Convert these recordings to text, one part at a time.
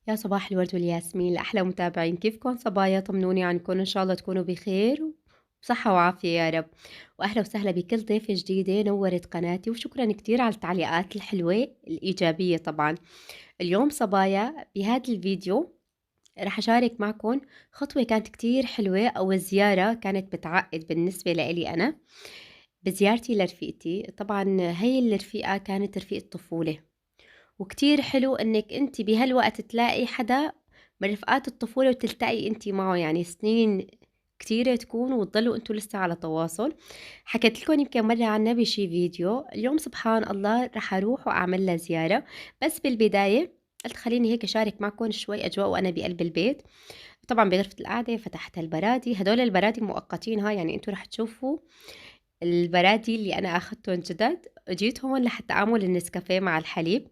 يا صباح الورد والياسمين لأحلى متابعين، كيفكن صبايا؟ طمنوني عنكن، إن شاء الله تكونوا بخير وبصحة وعافية يا رب. وأهلا وسهلا بكل ضيفة جديدة نورت قناتي، وشكرا كتير على التعليقات الحلوة الإيجابية. طبعا اليوم صبايا بهذا الفيديو رح أشارك معكم خطوة كانت كتير حلوة، أو زيارة كانت بتعقد بالنسبة لإلي أنا بزيارتي لرفيقتي. طبعا هي الرفيقة كانت رفيقة طفولة، وكتير حلو انك انت بهالوقت تلاقي حدا من رفقات الطفولة وتلتقي انت معه، يعني سنين كتيرة تكون وتضلوا انتوا لسه على تواصل. حكيت لكم يمكن مرة عنها بشي فيديو. اليوم سبحان الله رح اروح واعمل لها زيارة، بس بالبداية قلت خليني هيك اشارك معكم شوي اجواء وانا بقلب البيت. طبعا بغرفة القعدة فتحت البرادي، هدول البرادي مؤقتين ها، يعني انتوا رح تشوفوا البرادي اللي انا اخذتهم جدد. جيت هون لحتى اعمل النسكافيه مع الحليب.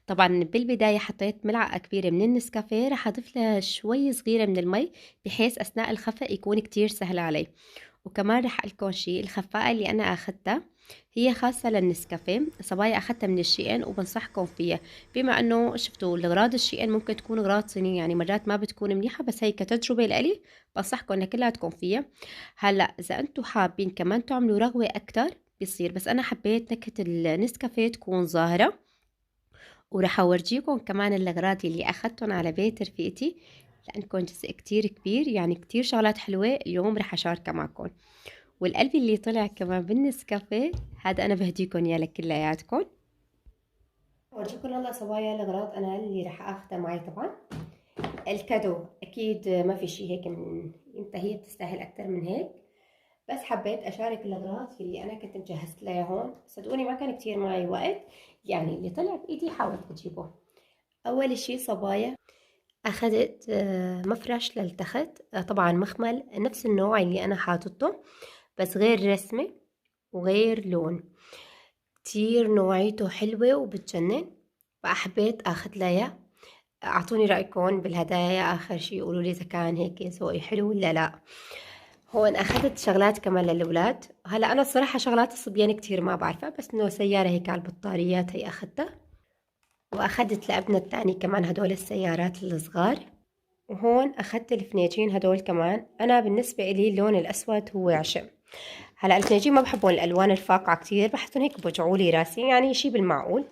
طبعا بالبداية حطيت ملعقة كبيرة من النسكافيه، رح أضيف لها شوي صغيرة من المي بحيث أثناء الخفق يكون كتير سهل علي. وكمان رح أقولكم شي، الخفاقة اللي أنا أخدتها هي خاصة للنسكافيه، صبايا أخدتها من الشيئين وبنصحكم فيها. بما أنه شفتوا الأغراض الشيئين ممكن تكون أغراض صينية، يعني مرات ما بتكون منيحة، بس هي كتجربة لإلي بنصحكم إنها كلها تكون فيها. هلا إذا أنتوا حابين كمان تعملوا رغوة أكتر بيصير، بس أنا حبيت نكهة النسكافيه تكون ظاهرة. وراح اورجيكم كمان الاغراض اللي اخدتهم على بيت رفيقتي، لانكم جزء كتير كبير، يعني كتير شغلات حلوة اليوم راح اشاركها معكم. والقلب اللي طلع كمان بالنسكافيه هذا انا بهديكم اياه لكلياتكم. اورجيكم هلا صبايا الاغراض انا اللي راح اخذها معي. طبعا الكادو اكيد ما في شيء هيك من امتى، هي بتستاهل اكتر من هيك، بس حبيت اشارك الاغراض اللي انا كنت مجهزت لها هون. صدقوني ما كان كتير معي وقت، يعني اللي طلع بايدي حاولت اجيبه. اول شي صبايا اخذت مفرش للتخت، طبعا مخمل نفس النوع اللي انا حاطته، بس غير رسمة وغير لون، كتير نوعيته حلوة وبتجنن، فحبيت اخذ لها. اعطوني رايكم بالهدايا اخر شي، قولوا لي اذا كان هيك ذوقي حلو ولا لا. هون اخذت شغلات كمان للاولاد. هلا انا الصراحه شغلات الصبيان كتير ما بعرفها، بس انه سياره هيك على البطاريات هي اخذتها. واخذت لابننا الثاني كمان هدول السيارات الصغار. وهون اخذت الفناجين هدول كمان، انا بالنسبه لي اللون الاسود هو عشق. هلا الفناجين ما بحبون الالوان الفاقعه كتير، بحسهم هيك بوجعوا لي راسي، يعني شي بالمعقول.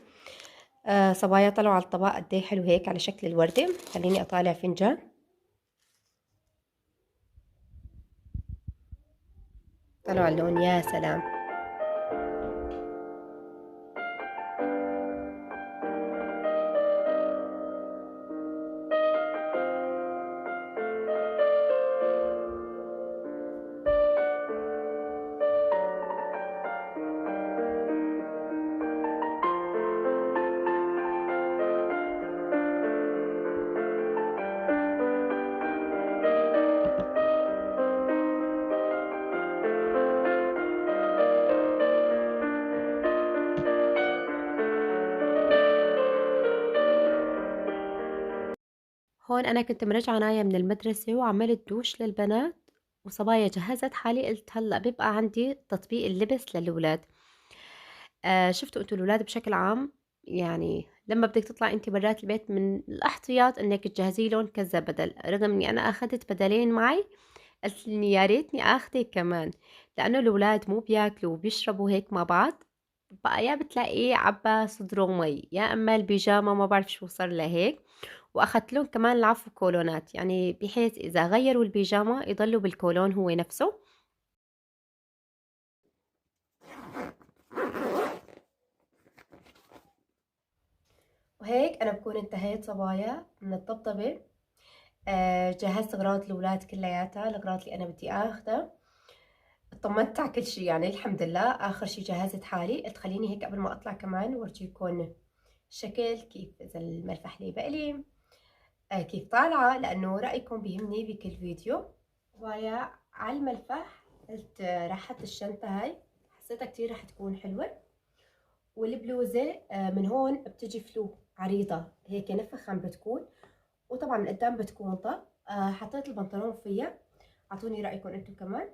صبايا طلعوا على الطبق قد ايه حلو هيك على شكل الورده. خليني اطالع فنجان. طلعوا اللون يا سلام. هون أنا كنت مرجعة ناية من المدرسة وعملت دوش للبنات، وصبايا جهزت حالي، قلت هلأ بيبقى عندي تطبيق اللبس للولاد. شفتوا انتوا الولاد بشكل عام، يعني لما بدك تطلع انت برات البيت من الاحتياط انك تجهزي لهم كذا بدل، رغم اني انا اخذت بدلين معي. قلت لي يا ريتني اخذه كمان، لانه الاولاد مو بياكلوا وبيشربوا هيك مع بعض، بقى يا بتلاقيه عبى صدره مي، يا اما البيجامه ما بعرف شو صار لها هيك. واخذت لهم كمان العفو كولونات، يعني بحيث اذا غيروا البيجامه يضلوا بالكولون هو نفسه. وهيك انا بكون انتهيت صبايا من الطبطبه. جهزت اغراض الاولاد كلياتها، الاغراض اللي انا بدي اخذها. طمنت على كل شيء يعني الحمد لله. اخر شيء جهزت حالي، قلت خليني هيك قبل ما اطلع كمان ورجيكم الشكل كيف، اذا الملفح لي بقلي كيف طالعه، لانه رايكم بيهمني بكل فيديو. ويا على الملفح قلت راح احط الشنطه هاي، حسيتها كتير راح تكون حلوه. والبلوزه من هون بتجي فلو عريضه هيك نفخ عم بتكون، وطبعا من قدام بتكون طق. حطيت البنطلون فيها. اعطوني رايكم انتم كمان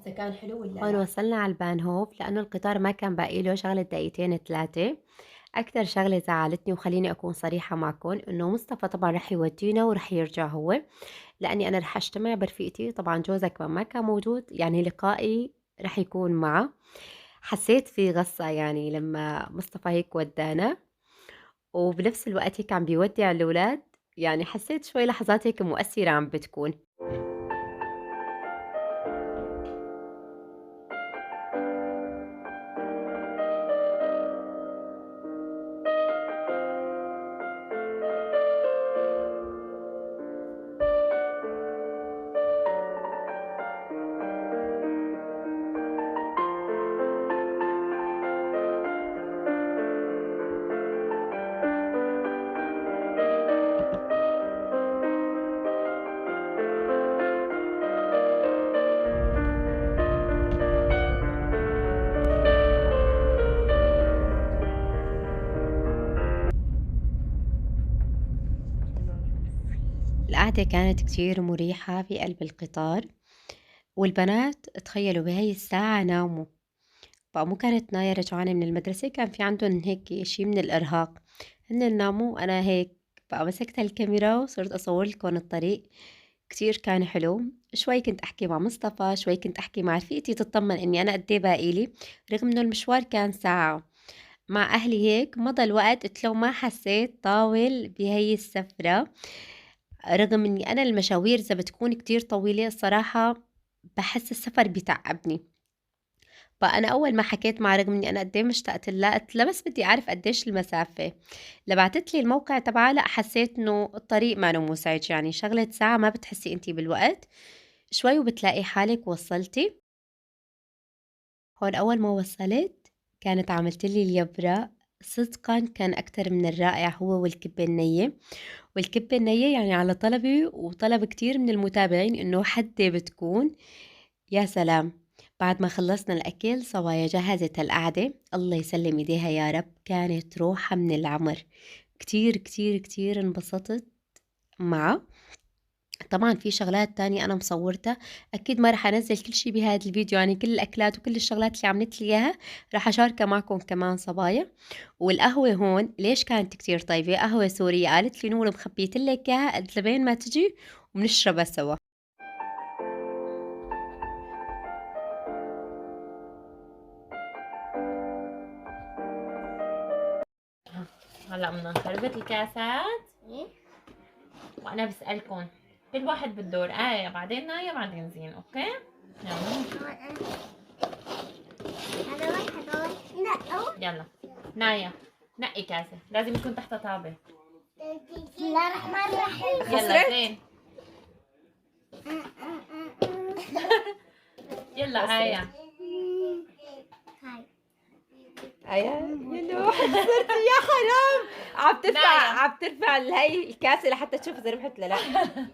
اذا كان حلو ولا هون لا. وصلنا على البان هوف، لانه القطار ما كان باقي له شغله دقيقتين ثلاثه. أكتر شغلة زعّلتني وخلّيني أكون صريحة معكم، إنه مصطفى طبعًا رح يودّينا ورح يرجع هو، لإنّي أنا رح أجتمع برفيقتي، طبعًا جوزها كمان ما كان موجود، يعني لقائي رح يكون معه. حسّيت في غصّة يعني لمّا مصطفى هيك ودّانا، وبنفس الوقت هيك عم بيودّع الولاد، يعني حسّيت شوي لحظات هيك مؤثّرة عم بتكون. القعدة كانت كتير مريحة في قلب القطار، والبنات تخيّلوا بهاي الساعة ناموا. بقى مو كانت نايا رجعانة من المدرسة كان في عندهم هيك شي من الإرهاق، هن ناموا وأنا هيك بقى مسكت الكاميرا وصرت أصور لكم الطريق. كتير كان حلو. شوي كنت أحكي مع مصطفى، شوي كنت أحكي مع رفيقتي تطمن إني أنا قد إيه باقيلي، رغم إنه المشوار كان ساعة. مع أهلي هيك مضى الوقت قلت له ما حسيت طاول بهي السفرة، رغم إني أنا المشاوير إذا بتكون كتير طويلة الصراحة باحس السفر بيتعبني. فأنا أول ما حكيت معاه رغم إني أنا قد إيه مشتقت لها، قلت لها بس بدي أعرف قديش المسافة، لبعتت لي الموقع تبعها لأ حسيت إنه الطريق مانو مزعج، يعني شغلة ساعة ما بتحسي أنتِ بالوقت، شوي وبتلاقي حالِك وصلتِ. هون أول ما وصلت كانت عملت لي اليبرة، صدقًا كان أكتر من الرائع هو والكبة النية. والكبة النية يعني على طلبي وطلب كتير من المتابعين إنه حدّي بتكون. يا سلام! بعد ما خلّصنا الأكل صوايا جهّزت القعدة، الله يسلّم إيديها يا رب، كانت روحة من العمر. كتير، كتير، كتير انبسطت معاه. طبعًا في شغلات تانية أنا مصوّرتها، أكيد ما رح أنزّل كل شي بهاد الفيديو، يعني كل الأكلات وكل الشغلات اللي عملت لي إياها رح أشاركها معكم كمان صبايا. والقهوة هون ليش كانت كتير طيبة، قهوة سورية قالت لي: "نور مخبيّت لِك إياها قد لبين ما تيجي وبنشربها سوا." هلا بدنا نخربط الكاسات وانا بسألكم كل واحد بالدور آية بعدين نايا بعدين زين. اوكي يلا يلا نايا نقي كاسة لازم يكون تحتها طابة. بسم الله الرحمن الرحيم. يلا زين. يلا آية. هاي أيوه يا نوح خسرتِ يا حرام، نايا عم ترفع هي الكاسة لحتى تشوف إذا ربحت والّا لأ.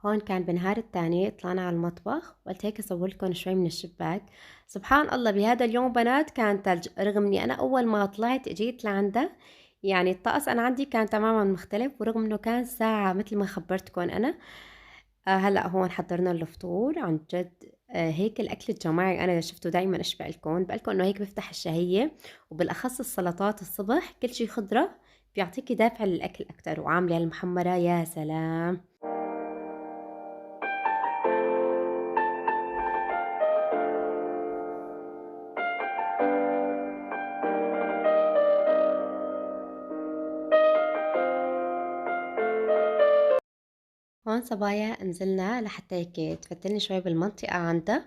هون كان بالنهار التاني طلعنا على المطبخ، قُلت هيك أصور لكم شوي من الشباك. سبحان الله بهذا اليوم بنات كان تلج، رغم إني أنا أول ما طلعت جيت لعندها، يعني الطقس أنا عندي كان تمامًا مختلف، ورغم إنه كان ساعة متل ما خبرتكم أنا. هلأ هون حضّرنا الفطور عن جد. هيك الأكل الجماعي أنا شفتوا دايمًا إيش بقى لكم إنه هيك بيفتح الشهية، وبالأخص السلطات الصبح كل شي خضرة بيعطيكِ دافع للأكل أكتر، وعاملة المحمرة يا سلام! هون صبايا نزلنا لحتى هيك تفتلني شوي بالمنطقة عندها.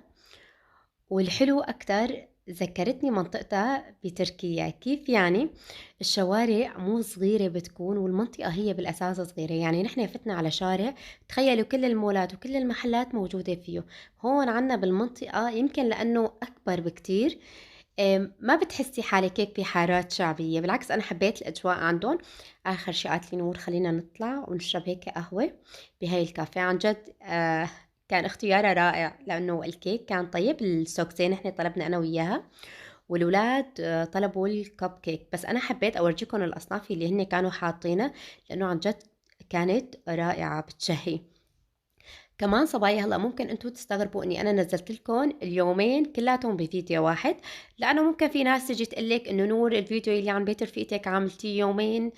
والحلو أكتر ذكّرتني منطقتها بتركيا، كيف يعني؟ الشوارع مو صغيرة بتكون والمنطقة هي بالأساس صغيرة، يعني نحن فتنا على شارع تخيّلوا كل المولات وكل المحلات موجودة فيه. هون عنا بالمنطقة يمكن لإنه أكبر بكتير، ما بتحسّي حالِك هيك بحارات شعبية، بالعكس أنا حبيت الأجواء عندُن. آخر شي قالت لي: "نور خلّينا نطلع ونشرب هيك قهوة بهاي الكافيه." عن جد كان اختيارها رائع، لإنه الكيك كان طيب، السوكسيه نحن طلبنا أنا وياها، والولاد طلبوا الكب كيك، بس أنا حبيت أورجيكم الأصناف اللي هن كانوا حاطينها، لإنه عن جد كانت رائعة بتشهي. كمان صبايا هلا ممكن انتم تستغربوا اني انا نزلت لكم اليومين كلاتهم بفيديو واحد، لانه ممكن في ناس تجي تقول لك انه نور الفيديو اللي عن بيت رفيقتك عملتيه يومين،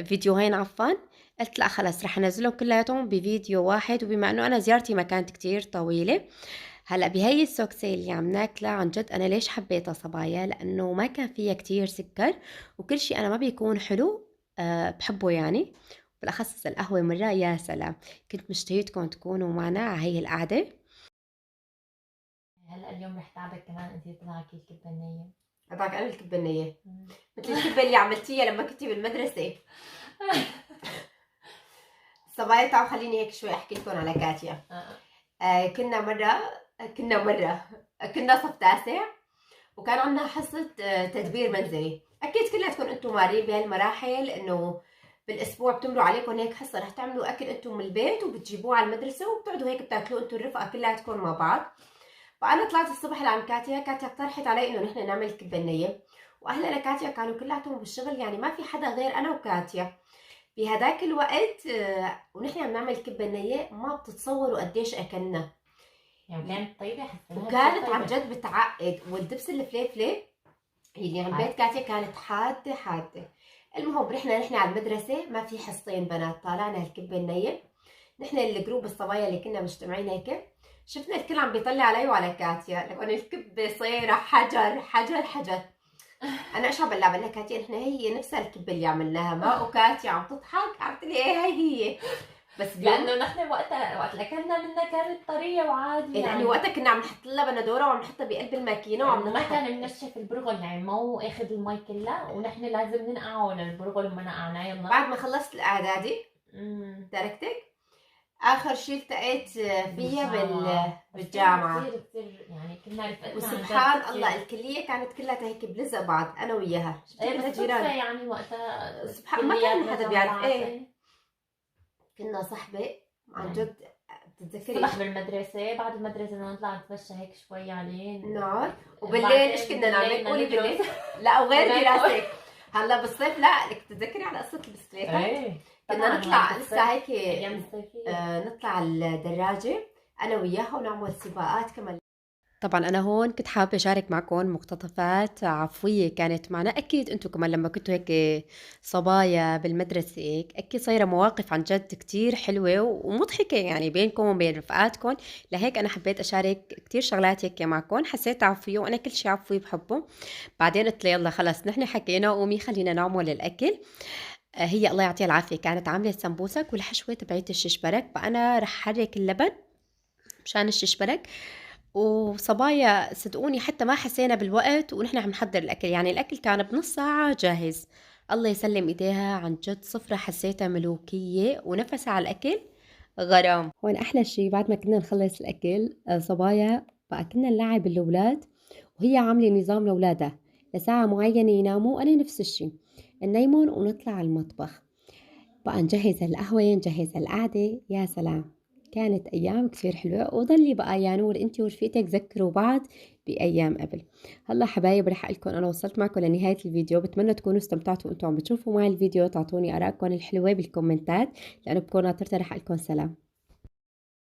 فيديوهين عفوا. قلت لا خلص رح انزلهم كلاتهم بفيديو واحد، وبما انه انا زيارتي ما كانت كتير طويله. هلا بهي السوكسي اللي عم ناكلها عن جد انا ليش حبيتها صبايا؟ لانه ما كان فيها كتير سكر، وكل شيء انا ما بيكون حلو بحبه يعني. بالاخص القهوه مره يا سلام. كنت مشتهيتكم تكونوا معنا على هي القعده. هلا اليوم رح تعبك كمان انت تبعكي الكبه النيه. هذاك انا الكبه النيه مثل الكبه اللي عملتيها لما كنتي بالمدرسه. صبايا تعالوا خليني هيك شوي احكي لكم على كاتيا. كنا صف تاسع، وكان عندنا حصة تدبير منزلي. أكيد كلاتكم أنتم مارين بهالمراحل إنه بالأسبوع بتمروا عليكم هيك حصة رح تعملوا أكل أنتم من البيت وبتجيبوه على المدرسة وبتقعدوا هيك بتاكلوا أنتم الرفقة كلاتكم مع بعض. فأنا طلعت الصبح لعند كاتيا اقترحت علي إنه نحن نعمل كبة نية، وأهلنا كاتيا كانوا كلاتهم بالشغل يعني ما في حدا غير أنا وكاتيا بهداك الوقت. ونحن عم نعمل كبة نية ما بتتصوروا قديش أكلنا، يعني كانت طيبه حسيتها وكانت طيبة. عن جد بتعقد. والدبس الفليفله اللي عند بيت كاتيا كانت حاده حاده. المهم رحنا نحن على المدرسه، ما في حصتين بنات، طالعنا الكبه النيه نحن الجروب الصبايا اللي كنا مجتمعين هيك. شفنا الكل عم بيطلع علي وعلى كاتيا لكن الكبه صايره حجر حجر حجر. انا ايش عم بلا كاتيا نحن هي نفسها الكبه اللي عملناها ما، وكاتيا عم تضحك عم تقول لي ايه هي بس لانه نحن وقت اكلنا منها كانت طريه وعادي يعني وقتها كنا عم نحط لها بندوره وعم نحطها بقلب الماكينه وعم ما كان منشف البرغل يعني مو اخذ المي كلها، ونحن لازم ننقعه للبرغل وما نقعناه. يلا بعد ما خلصت الاعدادي تركتك. اخر شيء التقيت فيها بالجامعه. كثير يعني كنا رفقتنا وسبحان الله الكليه كانت كلها هيك بلزق بعض انا وياها. ايه بس يعني وقتها سبحان ما كان حدا بيعرف ايه. كنا صحبه عن جد. بتتذكري الصبح بالمدرسه، بعد المدرسه نطلع نتمشى هيك شوي عليه نعم. وبالليل ايش كنا نعمل؟ قولي بالليل. لا وغير دراستك هلا بالصيف لا لك تتذكري على قصه البسكليته؟ ايه كنا نطلع لسه هيك ايام الصيفيه نطلع على الدراجه انا وياها ونعمل سباقات كمان. طبعا انا هون كنت حابه اشارك معكم مقتطفات عفويه كانت معنا. اكيد انتم كمان لما كنتوا هيك صبايا بالمدرسه هيك اكيد صايره مواقف عن جد كتير حلوه ومضحكه يعني بينكم وبين رفقاتكم. لهيك انا حبيت اشارك كتير شغلات هيك معكم، حسيت عفويه وانا كل شيء عفوي بحبه. بعدين قلت لي يلا خلص نحن حكينا قومي خلينا نعمل الاكل. هي الله يعطيها العافيه كانت عامله سمبوسك والحشوه تبعت الششبرك، فانا رح حرك اللبن مشان الششبرك. وصبايا صدقوني حتى ما حسينا بالوقت ونحن عم نحضر الأكل، يعني الأكل كان بنص ساعة جاهز. الله يسلم إيديها عن جد صفرة حسيتها ملوكية ونفسها على الأكل غرام. هون أحلى شي بعد ما كنا نخلص الأكل صبايا بقى كنا نلعب الأولاد، وهي عاملة نظام لأولادها لساعة معينة يناموا، أنا نفس الشي ننيمون ونطلع على المطبخ بقى نجهز القهوة نجهز القعدة. يا سلام كانت أيام كثير حلوة. وضلي بقى يا نور أنت ورفيقتك ذكروا بعض بأيام قبل. هلا حبايب رح أقولكم أنا وصلت معكم لنهاية الفيديو، بتمنى تكونوا استمتعتوا وأنتم عم بتشوفوا معي الفيديو. تعطوني آرائكم الحلوة بالكومنتات لأنه بكون ناطرتها. رح أقولكم سلام.